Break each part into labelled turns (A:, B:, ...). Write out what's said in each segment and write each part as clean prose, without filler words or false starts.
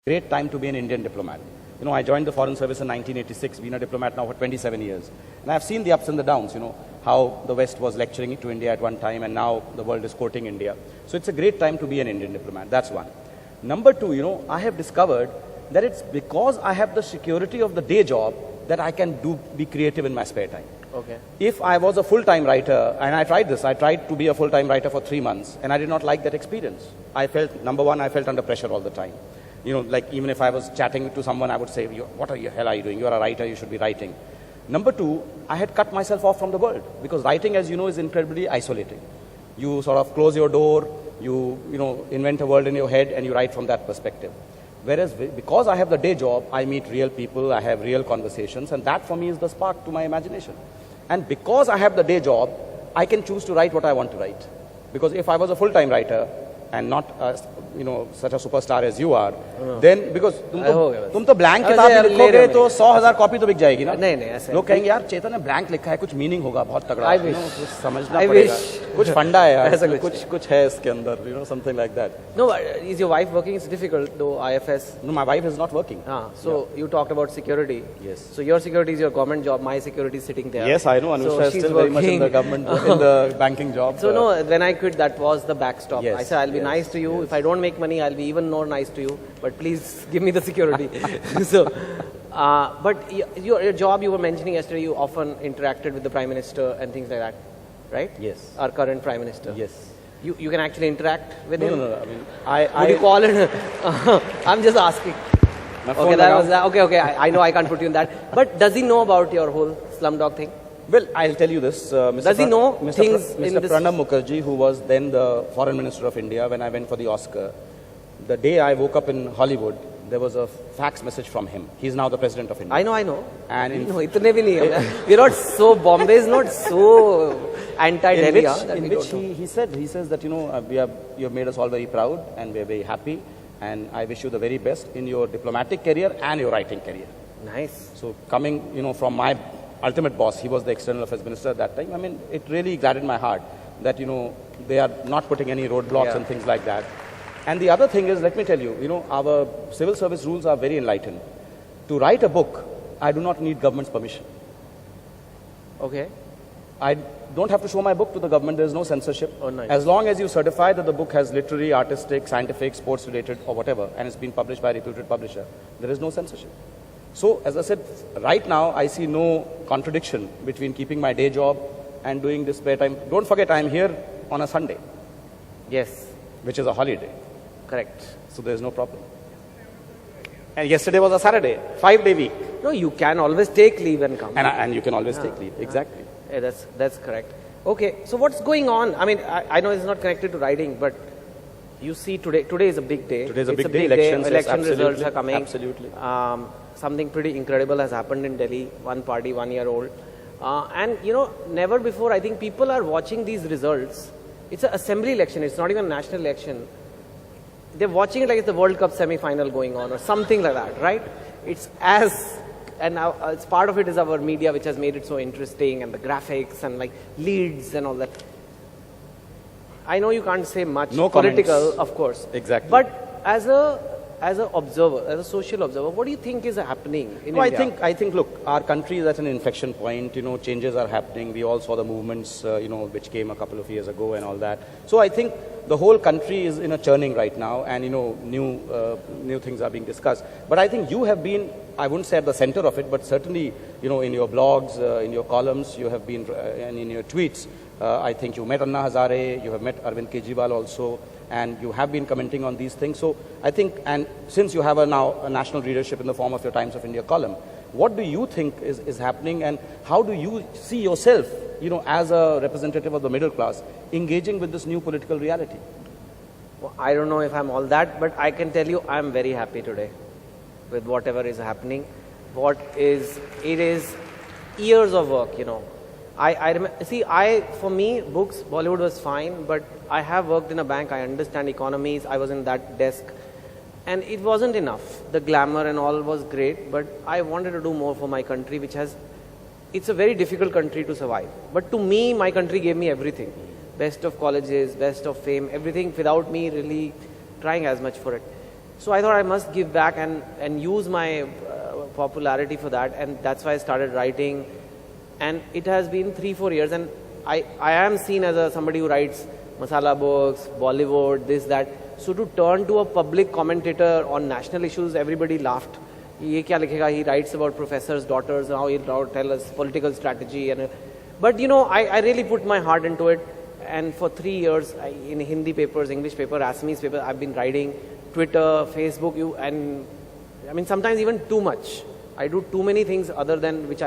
A: Great time to be an Indian diplomat. You know, I joined the Foreign Service in 1986, been a diplomat now for 27 years. And I've seen the ups and the downs, you know, how the West was lecturing to India at one time and now the world is quoting India. So it's a great time to be an Indian diplomat. That's one. Number two, you know, I have discovered that it's because I have the security of the day job that I can be creative in my spare time.
B: Okay.
A: If I was a full-time writer, and I tried to be a full-time writer for 3 months, and I did not like that experience. I felt, number one, I felt under pressure all the time. You know, like even if I was chatting to someone, I would say, what the hell are you doing? You are a writer, you should be writing. Number two, I had cut myself off from the world, because writing, as you know, is incredibly isolating. You sort of close your door, you invent a world in your head, and you write from that perspective. Whereas because I have the day job, I meet real people, I have real conversations, and that for me is the spark to my imagination. And because I have the day job, I can choose to write what I want to write. Because if I was a full-time writer and not such a superstar as you are, then because तुम तो blank किताब में लिखोगे तो 100,000 copy तो बिक जाएगी ना?
B: नहीं ऐसे
A: लोग कहेंगे यार चेतन ने blank लिखा है, कुछ meaning होगा बहुत तगड़ा, कुछ समझना
B: I
A: पड़ेगा,
B: wish.
A: कुछ फंडा है यार, कुछ है इसके अंदर, something like that.
B: No, is your wife working? It's difficult though, IFS.
A: No, my wife is not working.
B: So you talked about security.
A: Yes.
B: So your security is your government job, my security is sitting there.
A: Yes, I know. Anusha is still very much in the government, in the banking job.
B: So no, when I quit, that was the backstop.
A: Yes,
B: I said, I'll be nice to you. If I don't make money, I'll be even more nice to you. But please give me the security. So, but your job, you were mentioning yesterday, you often interacted with the Prime Minister and things like that, right?
A: Yes.
B: Our current Prime Minister.
A: Yes.
B: You can actually interact with him?
A: No. I mean,
B: Would you call it? I'm just asking. Okay, that was that. Okay. I know I can't put you in that. But does he know about your whole Slumdog thing?
A: Well, I'll tell you this.
B: Does he know things in
A: Mr.
B: this?
A: Pranab Mukherjee, who was then the Foreign Minister of India when I went for the Oscar, the day I woke up in Hollywood, there was a fax message from him. He's now the President of India.
B: I know.
A: And
B: no, itne bhi nahi hai. We're not so, Bombay is not so anti-Delhi.
A: In which he says that, you have made us all very proud and we're very happy. And I wish you the very best in your diplomatic career and your writing career.
B: Nice.
A: So coming, from my ultimate boss, he was the External Affairs Minister at that time. I mean, it really gladdened my heart that, they are not putting any roadblocks and things like that. And the other thing is, let me tell you, our civil service rules are very enlightened. To write a book, I do not need government's permission.
B: Okay.
A: I don't have to show my book to the government. There is no censorship.
B: Oh, nice.
A: As long as you certify that the book has literary, artistic, scientific, sports related or whatever, and it's been published by a reputed publisher, there is no censorship. So, as I said, right now I see no contradiction between keeping my day job and doing this spare time. Don't forget, I'm here on a Sunday.
B: Yes.
A: Which is a holiday.
B: Correct.
A: So there's no problem. And yesterday was a Saturday, 5-day week.
B: No, you can always take leave and come.
A: And you can always take leave. Exactly.
B: Yeah, that's correct. Okay, so what's going on? I mean, I know it's not connected to writing, but you see today is a big day.
A: Today's a big day. Election
B: results are coming.
A: Absolutely.
B: Something pretty incredible has happened in Delhi. One party, 1 year old. And never before, I think people are watching these results. It's an assembly election. It's not even a national election. They're watching it like it's the World Cup semi-final going on or something like that, right? And now it's part of it is our media, which has made it so interesting, and the graphics and like leads and all that. I know you can't say much political,
A: comments.
B: Of course.
A: Exactly.
B: But as an observer, as a social observer, what do you think is happening in India?
A: I think, look, our country is at an inflection point. Changes are happening. We all saw the movements, which came a couple of years ago and all that. So I think the whole country is in a churning right now, and new things are being discussed. But I think you have been, I wouldn't say at the center of it, but certainly, in your blogs, in your columns, you have been, and in your tweets. I think you met Anna Hazare, you have met Arvind Kejriwal also, and you have been commenting on these things. So I think, and since you have now a national readership in the form of your Times of India column, what do you think is happening, and how do you see yourself, as a representative of the middle class, engaging with this new political reality?
B: Well, I don't know if I'm all that, but I can tell you I'm very happy today with whatever is happening. It is years of work, for me, books, Bollywood was fine, but I have worked in a bank, I understand economies, I was in that desk, and it wasn't enough. The glamour and all was great, but I wanted to do more for my country, it's a very difficult country to survive. But to me, my country gave me everything. Best of colleges, best of fame, everything without me really trying as much for it. So I thought I must give back and use my popularity for that, and that's why I started writing. And it has been 3-4 years, and I am seen as somebody who writes masala books, Bollywood, this, that. So to turn to a public commentator on national issues, everybody laughed. Ye kya likhega? He writes about professors' daughters, how he'll tell us political strategy. But you know, I really put my heart into it. And for 3 years, in Hindi papers, English paper, Assamese paper, I've been writing Twitter, Facebook, and I mean, sometimes even too much. I do too many things other than which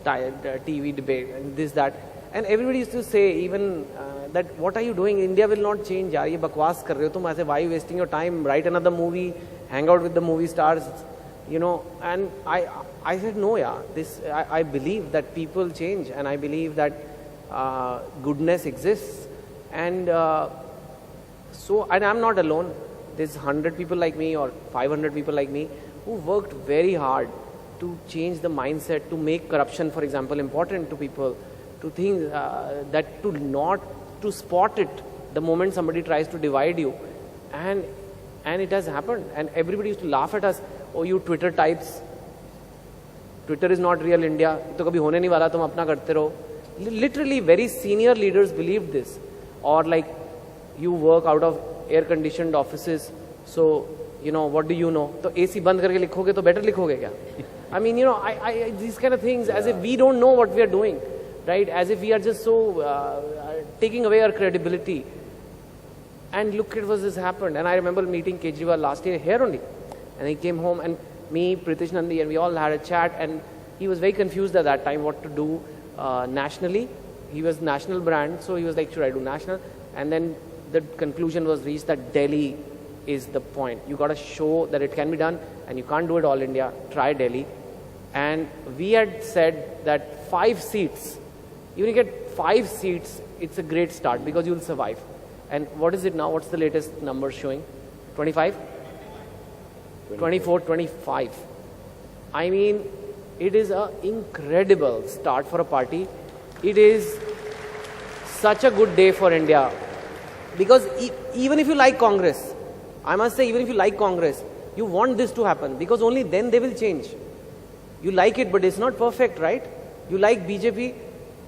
B: TV debate and this, that. And everybody used to say even that, what are you doing? India will not change. Yaar, ye bakwas kar rahe ho tum. I say, why are you wasting your time? Write another movie, hang out with the movie stars, you know. And I said, no, yeah. I believe that people change, and I believe that goodness exists. And and I'm not alone. There's 100 people like me or 500 people like me who worked very hard to change the mindset, to make corruption, for example, important to people, to think that to spot it the moment somebody tries to divide you. And it has happened. And everybody used to laugh at us. Oh, you Twitter types. Twitter is not real India. To kabhi hone nahi wala, tum apna karte raho. Literally, very senior leaders believed this. Or like, you work out of air-conditioned offices, so, you know, what do you know? So AC band karke likhoge, to better likhoge kya? I mean, you know, these kind of things, as if we don't know what we are doing, right? As if we are just so taking away our credibility. And look at what has happened. And I remember meeting Kejriwal last year here only. And he came home, and me, Pritish Nandi, and we all had a chat, and he was very confused at that time what to do nationally. He was national brand, so he was like, should I do national? And then the conclusion was reached that Delhi is the point. You got to show that it can be done, and you can't do it all India. Try Delhi. And we had said that 5 seats, even if you get 5 seats, it's a great start because you'll survive. And what is it now? What's the latest number showing? 25? 24, 25. I mean, it is an incredible start for a party. It is such a good day for India. Because even if you like Congress, I must say, even if you like Congress, you want this to happen because only then they will change. You like it, but it's not perfect, right? You like BJP,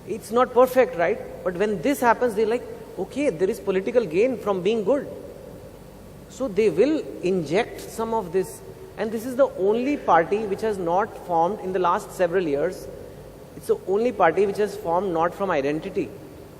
B: it's not perfect, right? But when this happens, they're like, okay, there is political gain from being good. So they will inject some of this. And this is the only party which has not formed in the last several years. It's the only party which has formed not from identity.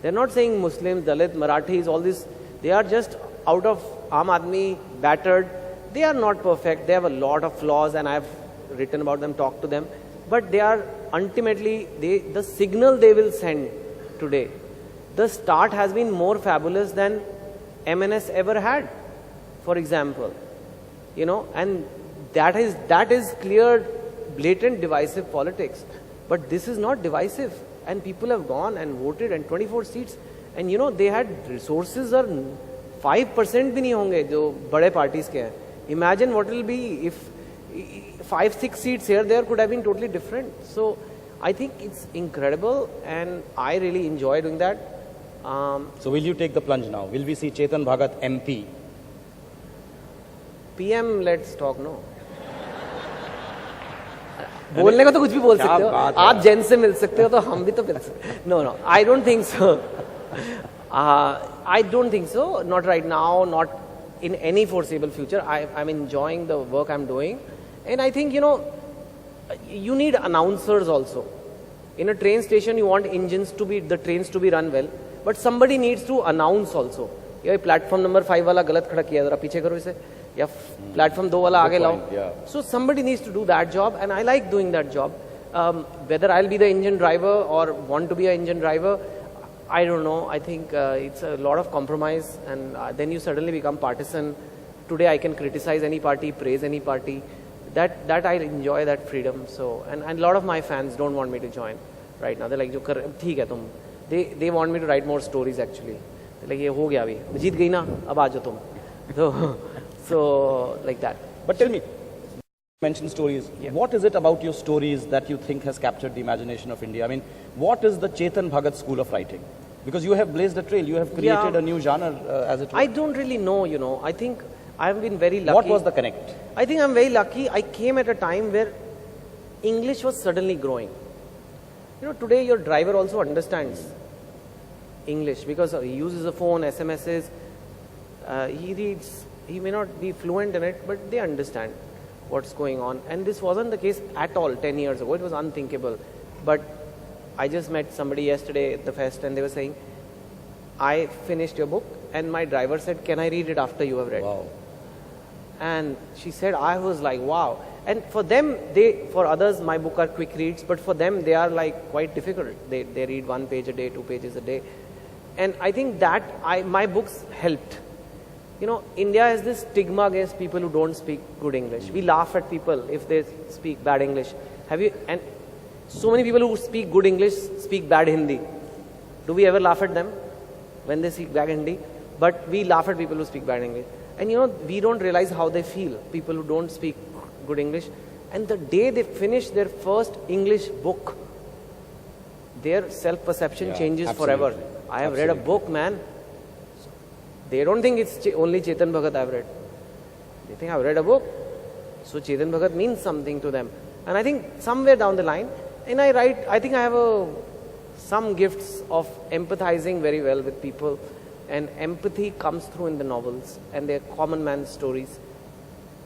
B: They're not saying Muslims, Dalit, Marathis, all this. They are just out of Aam Aadmi, battered. They are not perfect. They have a lot of flaws, and I've written about them, talked to them. But they are ultimately, the signal they will send today, the start has been more fabulous than MNS ever had, for example. You know, and that is clear, blatant divisive politics. But this is not divisive. And people have gone and voted, and 24 seats. And you know, they had resources are 5% bhi nahi honge jo bade parties ke hain. Imagine what it will be if 5-6 seats here there could have been totally different. So I think it's incredible, and I really enjoy doing that.
A: So will you take the plunge now? Will we see Chetan Bhagat MP?
B: PM, let's talk, no? बोलने का तो कुछ भी बोल सकते हो आप जेन से मिल सकते हो तो हम भी तो मिल सकते no I don't think so I don't think so, not right now, not in any foreseeable future. I'm enjoying the work I'm doing, and I think, you know, you need announcers also. In a train station you want the trains to be run well, but somebody needs to announce also. ये platform number 5 वाला गलत खड़ा किया, जरा पीछे करो इसे, या प्लेटफॉर्म 2 वाला आगे लाओ. So somebody needs to do that job, and I like doing that job. Whether I'll be the engine driver or want to be an engine driver, I don't know. I think it's a lot of compromise, and then you suddenly become partisan. Today I can criticize any party, praise any party. That I enjoy that freedom. So, and a lot of my fans don't want me to join right now. They're like, "ठीक है तुम." They want me to write more stories actually. They're like, "ये हो गया अभी, जीत गई ना, अब आ जाओ तुम." So like that.
A: But tell me, you mentioned stories. Yeah. What is it about your stories that you think has captured the imagination of India? I mean, what is the Chetan Bhagat school of writing? Because you have blazed a trail, you have created a new genre, as it were.
B: I don't really know, you know. I think I've been very lucky.
A: What was the connect?
B: I think I'm very lucky. I came at a time where English was suddenly growing. You know, today your driver also understands English because he uses a phone, SMSs, he reads, he may not be fluent in it, but they understand what's going on. And this wasn't the case at all 10 years ago. It was unthinkable. But I just met somebody yesterday at the fest and they were saying, I finished your book and my driver said, can I read it after you have read?
A: Wow.
B: And she said, I was like, wow. And for them, for others, my book are quick reads, but for them, they are like quite difficult. They read 1 page a day, 2 pages a day. And I think that my books helped. You know, India has this stigma against people who don't speak good English. We laugh at people if they speak bad English. And so many people who speak good English speak bad Hindi. Do we ever laugh at them when they speak bad Hindi? But we laugh at people who speak bad English. And you know, we don't realize how they feel, people who don't speak good English. And the day they finish their first English book, their self-perception changes forever. I have read a book, man. They don't think it's only Chetan Bhagat I've read. They think I've read a book. So Chetan Bhagat means something to them. And I think somewhere down the line, and I think I have some gifts of empathizing very well with people. And empathy comes through in the novels and they're common man stories.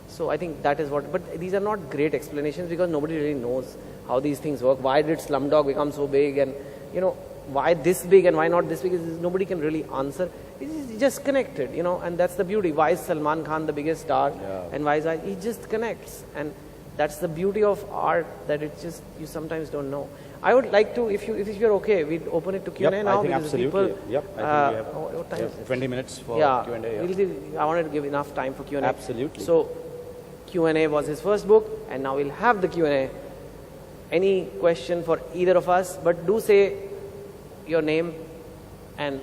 B: So I think that is what, but these are not great explanations because nobody really knows how these things work. Why did Slumdog become so big and, you know, why this big and why not this big? Nobody can really answer. It's just connected, you know, and that's the beauty. Why is Salman Khan the biggest star? And why is he just connects. And that's the beauty of art, that it just, you sometimes don't know. I would like to, if you're okay, we'd open it to Q&A now.
A: I think
B: because
A: absolutely.
B: People,
A: I think we have
B: what time is it?
A: 20 minutes for Q&A.
B: I wanted to give enough time for Q&A.
A: Absolutely.
B: So Q&A was his first book, and now we'll have the Q&A. Any question for either of us, but do say your name and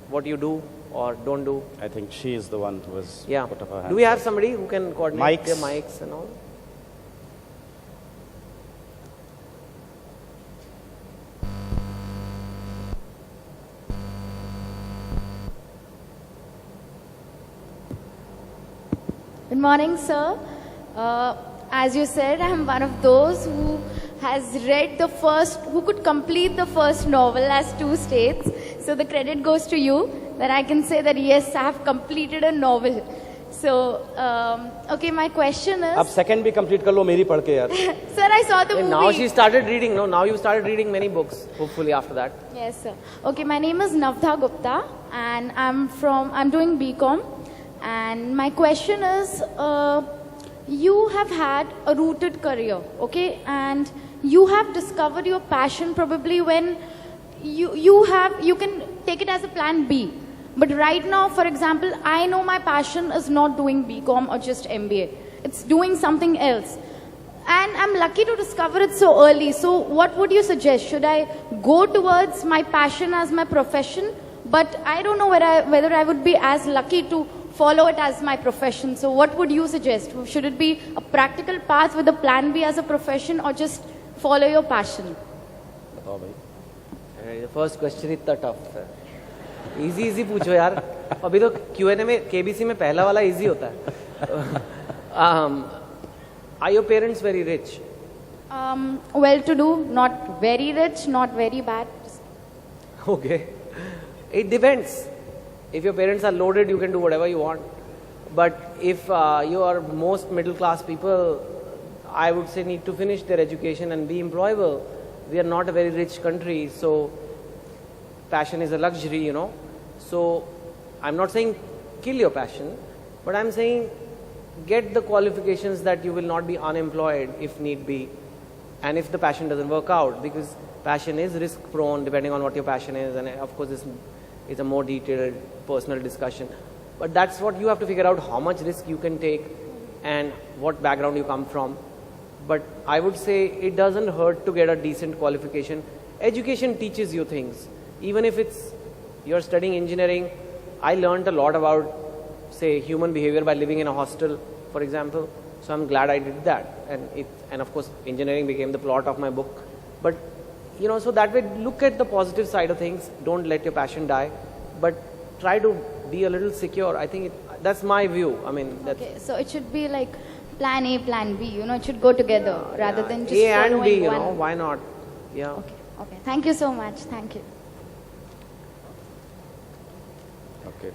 B: what you do or don't do.
A: I think she is the one who has put up her hand.
B: Do we have somebody who can coordinate their mics and all?
C: Good morning, sir. As you said, I am one of those who has read who could complete the first novel as 2 states. So the credit goes to you that I can say that yes, I have completed a novel. So, okay, my question is...
A: Ab second bhi complete kar lo meri pad ke yaar.
C: Sir, I saw the movie.
B: Now she started reading, no? Now you started reading many books, hopefully after that.
C: Yes, sir. Okay, my name is Navdha Gupta and I'm doing BCom. And my question is, you have had a rooted career, okay? And you have discovered your passion probably when you can take it as a plan B. But right now, for example, I know my passion is not doing BCom or just MBA. It's doing something else. And I'm lucky to discover it so early. So what would you suggest? Should I go towards my passion as my profession? But I don't know whether I would be as lucky to follow it as my profession. So what would you suggest? Should it be a practical path with a plan B as a profession or just follow your passion?
B: The first question is tough. Easy पूछो यार. अभी तो Q&A में KBC में पहला वाला easy होता है. Are your parents very rich?
C: Well-to-do, not very rich, not very bad.
B: Okay. It depends. If your parents are loaded, you can do whatever you want. But if you are most middle class people, I would say need to finish their education and be employable. We are not a very rich country, so passion is a luxury, you know. So I'm not saying kill your passion, but I'm saying get the qualifications that you will not be unemployed if need be, and if the passion doesn't work out, because passion is risk prone depending on what your passion is, and of course it's a more detailed personal discussion. But that's what you have to figure out, how much risk you can take and what background you come from. But I would say it doesn't hurt to get a decent qualification. Education teaches you things. Even if you're studying engineering, I learned a lot about, say, human behavior by living in a hostel, for example. So I'm glad I did that. And of course, engineering became the plot of my book. But, you know, so that way, look at the positive side of things. Don't let your passion die. But try to be a little secure. I think That's my view. I mean, that's
C: Okay, so it should be like plan A, plan B. You know, it should go together rather than just
B: A and
C: following
B: B. You
C: one.
B: know, why not? Yeah.
C: Okay, okay. Thank you so much. Thank you.
A: Okay.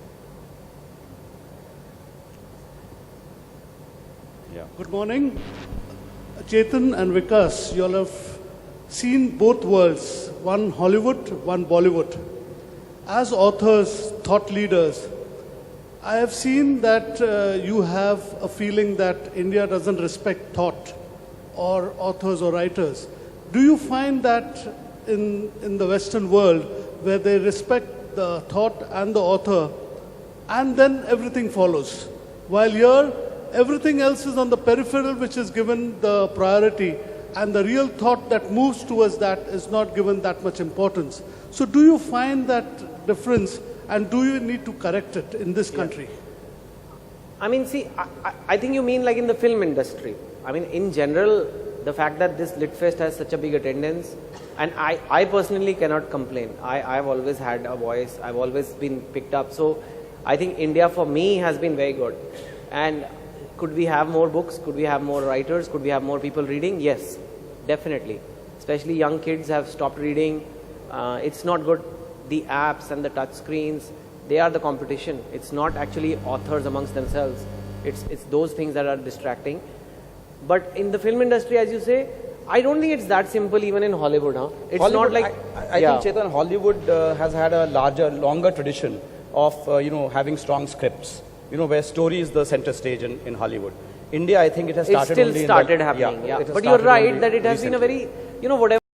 A: Yeah.
D: Good morning. Chetan and Vikas, you all have seen both worlds, one Hollywood, one Bollywood. As authors, thought leaders, I have seen that you have a feeling that India doesn't respect thought or authors or writers. Do you find that in the Western world where they respect the thought and the author and then everything follows? While here, everything else is on the peripheral which is given the priority and the real thought that moves towards that is not given that much importance. So do you find that difference and do you need to correct it in this country?
B: I mean, see, I think you mean like in the film industry. I mean, in general, the fact that this Litfest has such a big attendance, and I personally cannot complain. I've always had a voice. I've always been picked up. So I think India for me has been very good. And could we have more books? Could we have more writers? Could we have more people reading? Yes, definitely. Especially young kids have stopped reading. It's not good. The apps and the touch screens, they are the competition. It's not actually authors amongst themselves. It's those things that are distracting. But in the film industry, as you say, I don't think it's that simple even in Hollywood. Huh? It's
A: Hollywood,
B: not like...
A: I think, Chetan, Hollywood has had a longer tradition of, having strong scripts, where story is the center stage in Hollywood. India, I think it has
B: It's
A: started
B: still
A: only
B: started
A: in the,
B: happening. Yeah.
A: it has
B: But you're
A: started
B: right
A: only
B: that it has been a
A: recently.
B: very, whatever.